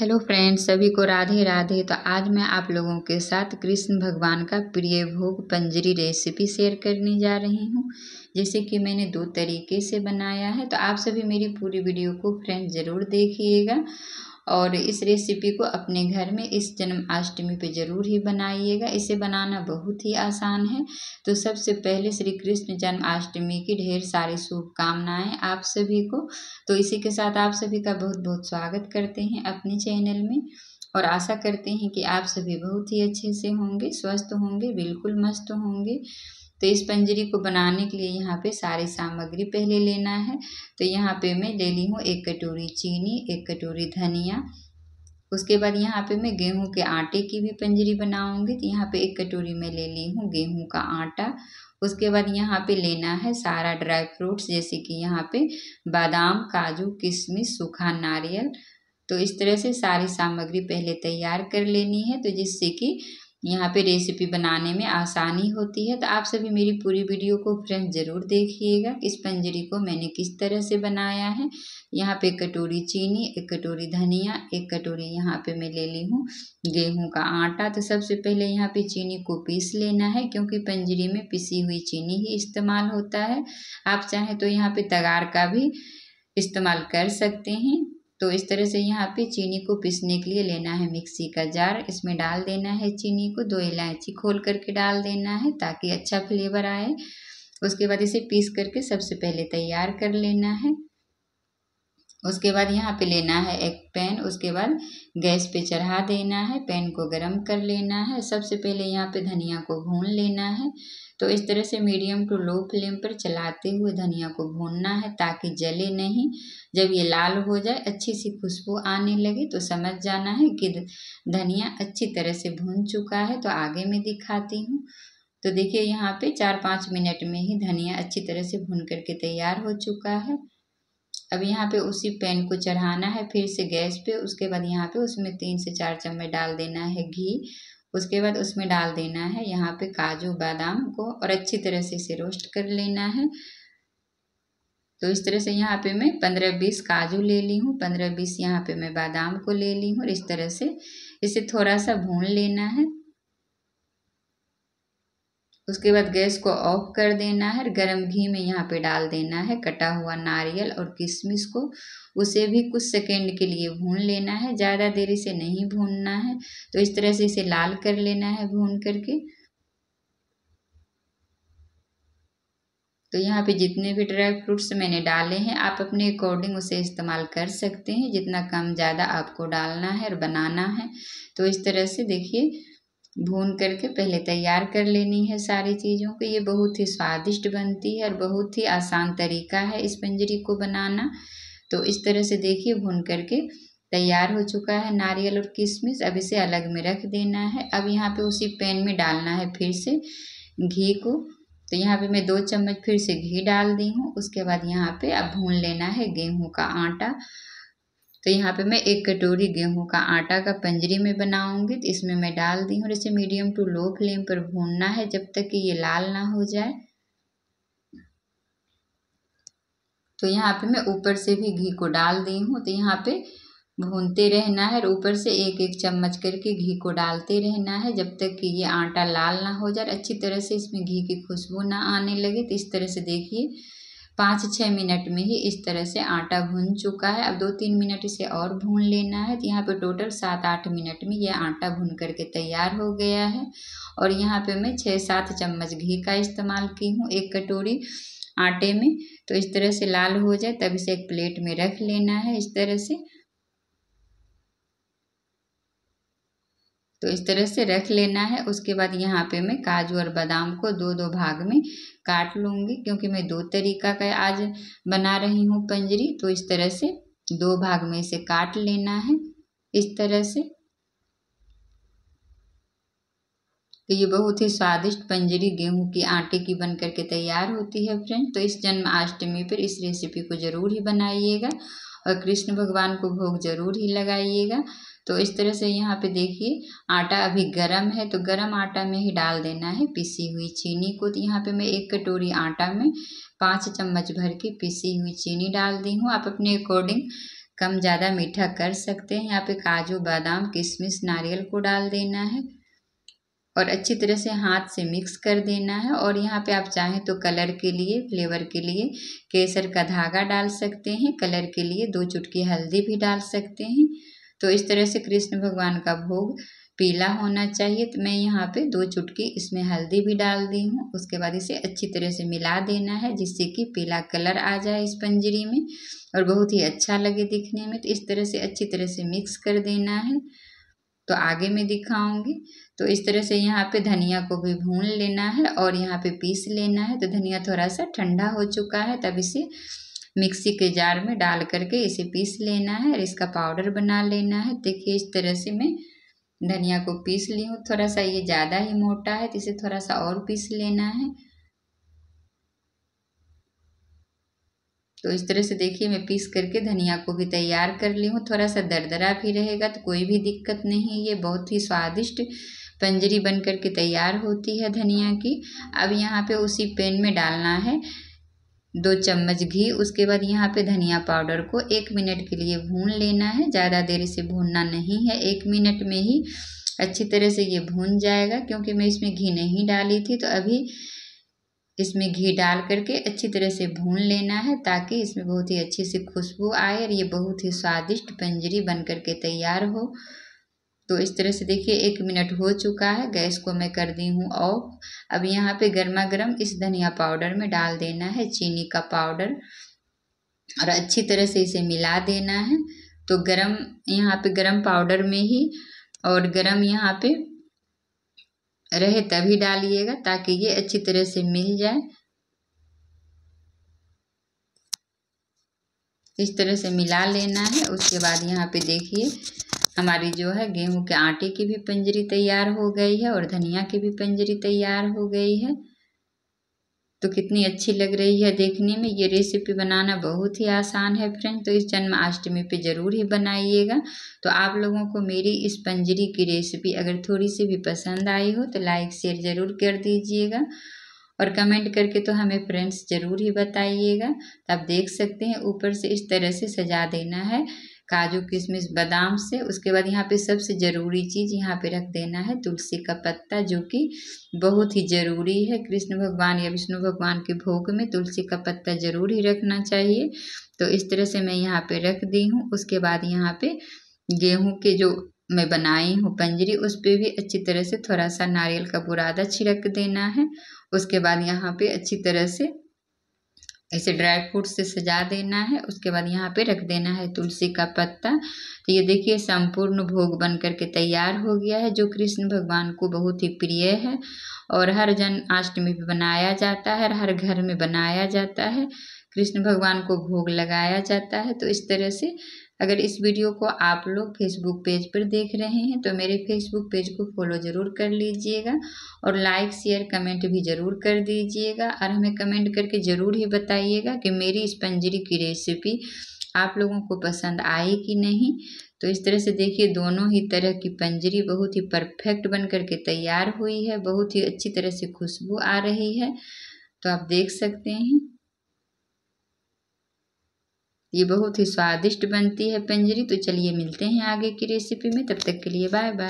Hello friends, सभी को राधे राधे। तो आज मैं आप लोगों के साथ कृष्ण भगवान का प्रिय भोग पंजरी रेसिपी शेयर करने जा रही हूँ। जैसे कि मैंने दो तरीके से बनाया है, तो आप सभी मेरी पूरी वीडियो को फ्रेंड्स ज़रूर देखिएगा और इस रेसिपी को अपने घर में इस जन्माष्टमी पे ज़रूर ही बनाइएगा। इसे बनाना बहुत ही आसान है। तो सबसे पहले श्री कृष्ण जन्माष्टमी की ढेर सारी शुभकामनाएं आप सभी को। तो इसी के साथ आप सभी का बहुत बहुत स्वागत करते हैं अपने चैनल में और आशा करते हैं कि आप सभी बहुत ही अच्छे से होंगे, स्वस्थ होंगे, बिल्कुल मस्त होंगे। तो इस पंजरी को बनाने के लिए यहाँ पे सारी सामग्री पहले लेना है। तो यहाँ पे मैं ले ली हूँ 1 कटोरी चीनी, 1 कटोरी धनिया। उसके बाद यहाँ पे मैं गेहूं के आटे की भी पंजरी बनाऊंगी। तो यहाँ पे 1 कटोरी में ले ली हूँ गेहूं का आटा। उसके बाद यहाँ पे लेना है सारा ड्राई फ्रूट्स, जैसे कि यहाँ पे बादाम, काजू, किशमिश, सूखा नारियल। तो इस तरह से सारी सामग्री पहले तैयार कर लेनी है, तो जिससे कि यहाँ पे रेसिपी बनाने में आसानी होती है। तो आप सभी मेरी पूरी वीडियो को फ्रेंड्स ज़रूर देखिएगा। इस पंजरी को मैंने किस तरह से बनाया है। यहाँ पे 1 कटोरी चीनी, 1 कटोरी धनिया, 1 कटोरी यहाँ पे मैं ले ली हूँ गेहूं का आटा। तो सबसे पहले यहाँ पे चीनी को पीस लेना है, क्योंकि पंजरी में पिसी हुई चीनी ही इस्तेमाल होता है। आप चाहें तो यहाँ पे तगार का भी इस्तेमाल कर सकते हैं। तो इस तरह से यहाँ पे चीनी को पीसने के लिए लेना है मिक्सी का जार। इसमें डाल देना है चीनी को, 2 इलायची खोल करके डाल देना है ताकि अच्छा फ्लेवर आए। उसके बाद इसे पीस करके सबसे पहले तैयार कर लेना है। उसके बाद यहाँ पे लेना है एक पैन। उसके बाद गैस पे चढ़ा देना है, पैन को गरम कर लेना है। सबसे पहले यहाँ पे धनिया को भून लेना है। तो इस तरह से मीडियम टू लो फ्लेम पर चलाते हुए धनिया को भूनना है ताकि जले नहीं। जब ये लाल हो जाए, अच्छी सी खुशबू आने लगे, तो समझ जाना है कि धनिया अच्छी तरह से भून चुका है। तो आगे मैं दिखाती हूँ। तो देखिए यहाँ पे 4-5 मिनट में ही धनिया अच्छी तरह से भून करके तैयार हो चुका है। अब यहाँ पे उसी पैन को चढ़ाना है फिर से गैस पे। उसके बाद यहाँ पे उसमें 3 से 4 चम्मच डाल देना है घी। उसके बाद उसमें डाल देना है यहाँ पे काजू बादाम को और अच्छी तरह से इसे रोस्ट कर लेना है। तो इस तरह से यहाँ पे मैं 15-20 काजू ले ली हूँ, 15-20 यहाँ पे मैं बादाम को ले ली हूँ और इस तरह से इसे थोड़ा सा भून लेना है। उसके बाद गैस को ऑफ कर देना है। गरम घी में यहाँ पे डाल देना है कटा हुआ नारियल और किशमिश को। उसे भी कुछ सेकेंड के लिए भून लेना है, ज़्यादा देरी से नहीं भूनना है। तो इस तरह से इसे लाल कर लेना है भून करके। तो यहाँ पे जितने भी ड्राई फ्रूट्स मैंने डाले हैं, आप अपने अकॉर्डिंग उसे इस्तेमाल कर सकते हैं, जितना कम ज़्यादा आपको डालना है और बनाना है। तो इस तरह से देखिए भून करके पहले तैयार कर लेनी है सारी चीज़ों को। ये बहुत ही स्वादिष्ट बनती है और बहुत ही आसान तरीका है इस पंजरी को बनाना। तो इस तरह से देखिए भून करके तैयार हो चुका है नारियल और किशमिश। अब इसे अलग में रख देना है। अब यहाँ पे उसी पैन में डालना है फिर से घी को। तो यहाँ पे मैं 2 चम्मच फिर से घी डाल दी हूँ। उसके बाद यहाँ पे अब भून लेना है गेहूं का आटा। तो यहाँ पे मैं 1 कटोरी गेहूं का आटा का पंजरी में बनाऊंगी। तो इसमें मैं डाल दी हूँ और इसे मीडियम टू लो फ्लेम पर भूनना है जब तक कि ये लाल ना हो जाए। तो यहाँ पे मैं ऊपर से भी घी को डाल दी हूँ। तो यहाँ पे भूनते रहना है और ऊपर से 1-1 चम्मच करके घी को डालते रहना है जब तक कि ये आटा लाल ना हो जाए, अच्छी तरह से इसमें घी की खुशबू ना आने लगे। तो इस तरह से देखिए 5-6 मिनट में ही इस तरह से आटा भून चुका है। अब 2-3 मिनट इसे और भून लेना है। तो यहाँ पे टोटल 7-8 मिनट में यह आटा भून करके तैयार हो गया है। और यहाँ पे मैं 6-7 चम्मच घी का इस्तेमाल की हूँ 1 कटोरी आटे में। तो इस तरह से लाल हो जाए तब इसे एक प्लेट में रख लेना है इस तरह से। तो इस तरह से रख लेना है। उसके बाद यहाँ पे मैं काजू और बादाम को 2-2 भाग में काट लूँगी, क्योंकि मैं 2 तरीका का आज बना रही हूँ पंजरी। तो इस तरह से 2 भाग में इसे काट लेना है इस तरह से। तो ये बहुत ही स्वादिष्ट पंजरी गेहूं की आटे की बन करके तैयार होती है फ्रेंड। तो इस जन्माष्टमी पर इस रेसिपी को ज़रूर ही बनाइएगा और कृष्ण भगवान को भोग ज़रूर ही लगाइएगा। तो इस तरह से यहाँ पे देखिए आटा अभी गरम है, तो गरम आटा में ही डाल देना है पिसी हुई चीनी को। तो यहाँ पे मैं 1 कटोरी आटा में 5 चम्मच भर के पिसी हुई चीनी डाल दी हूँ। आप अपने अकॉर्डिंग कम ज़्यादा मीठा कर सकते हैं। यहाँ पे काजू बादाम किशमिश नारियल को डाल देना है और अच्छी तरह से हाथ से मिक्स कर देना है। और यहाँ पे आप चाहें तो कलर के लिए फ्लेवर के लिए केसर का धागा डाल सकते हैं, कलर के लिए 2 चुटकी हल्दी भी डाल सकते हैं। तो इस तरह से कृष्ण भगवान का भोग पीला होना चाहिए। तो मैं यहाँ पे 2 चुटकी इसमें हल्दी भी डाल दी हूँ। उसके बाद इसे अच्छी तरह से मिला देना है जिससे कि पीला कलर आ जाए इस पंजरी में और बहुत ही अच्छा लगे दिखने में। तो इस तरह से अच्छी तरह से मिक्स कर देना है। तो आगे मैं दिखाऊंगी। तो इस तरह से यहाँ पे धनिया को भी भून लेना है और यहाँ पे पीस लेना है। तो धनिया थोड़ा सा ठंडा हो चुका है, तब इसे मिक्सी के जार में डाल करके इसे पीस लेना है और इसका पाउडर बना लेना है। देखिए इस तरह से मैं धनिया को पीस ली हूँ। थोड़ा सा ये ज़्यादा ही मोटा है तो इसे थोड़ा सा और पीस लेना है। तो इस तरह से देखिए मैं पीस करके धनिया को भी तैयार कर ली हूँ। थोड़ा सा दरदरा भी रहेगा तो कोई भी दिक्कत नहीं, ये बहुत ही स्वादिष्ट पंजरी बन करके तैयार होती है धनिया की। अब यहाँ पे उसी पैन में डालना है 2 चम्मच घी। उसके बाद यहाँ पे धनिया पाउडर को 1 मिनट के लिए भून लेना है। ज़्यादा देर इसे भूनना नहीं है, 1 मिनट में ही अच्छी तरह से ये भून जाएगा। क्योंकि मैं इसमें घी नहीं डाली थी तो अभी इसमें घी डाल करके अच्छी तरह से भून लेना है ताकि इसमें बहुत ही अच्छी सी खुशबू आए और ये बहुत ही स्वादिष्ट पंजरी बन करके तैयार हो। तो इस तरह से देखिए 1 मिनट हो चुका है, गैस को मैं कर दी हूँ ऑफ। अब यहाँ पे गर्मा गर्म इस धनिया पाउडर में डाल देना है चीनी का पाउडर और अच्छी तरह से इसे मिला देना है। तो गरम यहाँ पे गरम पाउडर में ही और गरम यहाँ पे रहे तभी डालिएगा ताकि ये अच्छी तरह से मिल जाए। इस तरह से मिला लेना है। उसके बाद यहाँ पे देखिए हमारी जो है गेहूं के आटे की भी पंजरी तैयार हो गई है और धनिया की भी पंजरी तैयार हो गई है। तो कितनी अच्छी लग रही है देखने में। ये रेसिपी बनाना बहुत ही आसान है फ्रेंड, तो इस जन्माष्टमी पे ज़रूर ही बनाइएगा। तो आप लोगों को मेरी इस पंजरी की रेसिपी अगर थोड़ी सी भी पसंद आई हो तो लाइक शेयर ज़रूर कर दीजिएगा और कमेंट करके तो हमें फ्रेंड्स ज़रूर ही बताइएगा। तो आप देख सकते हैं ऊपर से इस तरह से सजा देना है काजू किशमिश बादाम से। उसके बाद यहाँ पे सबसे ज़रूरी चीज़ यहाँ पे रख देना है तुलसी का पत्ता, जो कि बहुत ही ज़रूरी है। कृष्ण भगवान या विष्णु भगवान के भोग में तुलसी का पत्ता ज़रूर ही रखना चाहिए। तो इस तरह से मैं यहाँ पे रख दी हूँ। उसके बाद यहाँ पे गेहूँ के जो मैं बनाई हूँ पंजरी उस पर भी अच्छी तरह से थोड़ा सा नारियल का बुरादा छिड़क देना है। उसके बाद यहाँ पे अच्छी तरह से ऐसे ड्राई फ्रूट से सजा देना है। उसके बाद यहाँ पे रख देना है तुलसी का पत्ता। तो ये देखिए संपूर्ण भोग बन करके तैयार हो गया है, जो कृष्ण भगवान को बहुत ही प्रिय है और हर जन्माष्टमी पे बनाया जाता है, हर घर में बनाया जाता है, कृष्ण भगवान को भोग लगाया जाता है। तो इस तरह से अगर इस वीडियो को आप लोग फेसबुक पेज पर देख रहे हैं तो मेरे फेसबुक पेज को फॉलो ज़रूर कर लीजिएगा और लाइक शेयर कमेंट भी ज़रूर कर दीजिएगा और हमें कमेंट करके ज़रूर ही बताइएगा कि मेरी इस पंजरी की रेसिपी आप लोगों को पसंद आई कि नहीं। तो इस तरह से देखिए दोनों ही तरह की पंजरी बहुत ही परफेक्ट बन करके तैयार हुई है, बहुत ही अच्छी तरह से खुशबू आ रही है। तो आप देख सकते हैं ये बहुत ही स्वादिष्ट बनती है पंजरी। तो चलिए मिलते हैं आगे की रेसिपी में, तब तक के लिए बाय बाय।